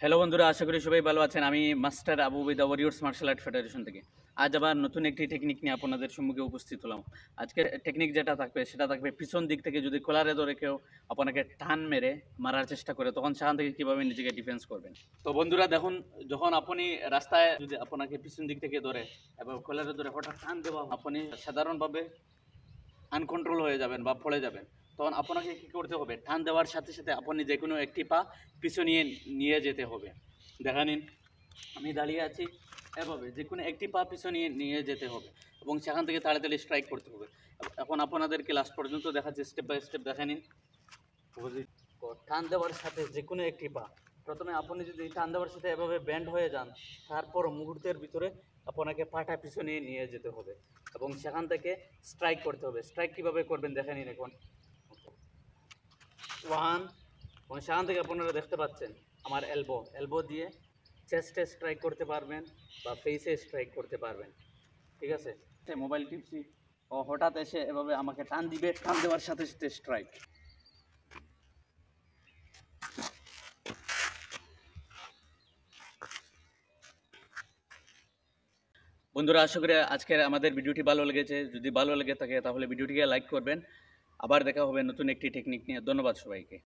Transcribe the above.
Hello বন্ধুরা, আশা করি সবাই ভালো আছেন। আমি master Abu Ubaida warriors martial art federation থেকে আজ আবার নতুন একটি টেকনিক নিয়ে আপনাদের সম্মুখে উপস্থিত হলাম। আজকের টেকনিক যেটা থাকবে সেটা থাকবে পিছন দিক থেকে যদি কলারে ধরে কেউ আপনাকে টান মেরে মারার চেষ্টা করে, তখন সেখান থেকে কীভাবে নিজেকে ডিফেন্স করবেন। তো বন্ধুরা দেখুন, যখন আপনি রাস্তায় যদি আপনাকে পিছন দিক থেকে ধরে এবং কলারে ধরে হঠাৎ টান দেওয়া, আপনি সাধারণভাবে আনকন্ট্রোল হয়ে যাবেন বা পড়ে যাবেন। তখন আপনাকে কী করতে হবে, টান দেওয়ার সাথে সাথে আপনি যে কোনো একটি পা পিছনে নিয়ে যেতে হবে। দেখা নিন, আমি দাঁড়িয়ে আছি, এভাবে যে কোনো একটি পা পিছনে নিয়ে যেতে হবে এবং সেখান থেকে তাড়াতাড়ি স্ট্রাইক করতে হবে। এখন আপনাদেরকে লাস্ট পর্যন্ত দেখাচ্ছি, স্টেপ বাই স্টেপ দেখে নিন। টান দেওয়ার সাথে যে কোনো একটি পা, প্রথমে আপনি যদি টান দেওয়ার সাথে এভাবে ব্যান্ড হয়ে যান, তারপর মুহূর্তের ভিতরে আপনাকে পাটা পিছনে নিয়ে যেতে হবে এবং সেখান থেকে স্ট্রাইক করতে হবে। স্ট্রাইক কীভাবে করবেন দেখে নিন। এখন ওয়ান, এবং সেখান থেকে আপনারা দেখতে পাচ্ছেন আমার এলবো দিয়ে চেস্টে স্ট্রাইক করতে পারবেন বা ফেসে স্ট্রাইক করতে পারবেন। ঠিক আছে, মোবাইল টিপছি ও হঠাৎ এসে এভাবে আমাকে টান দিবে, টান দেওয়ার সাথে সাথে স্ট্রাইক। বন্ধুরা, আশা করি আজকের আমাদের ভিডিওটি ভালো লেগেছে। যদি ভালো লেগে থাকে তাহলে ভিডিওটিকে লাইক করবেন। আবার দেখা হবে নতুন একটি টেকনিক নিয়ে। ধন্যবাদ সবাইকে।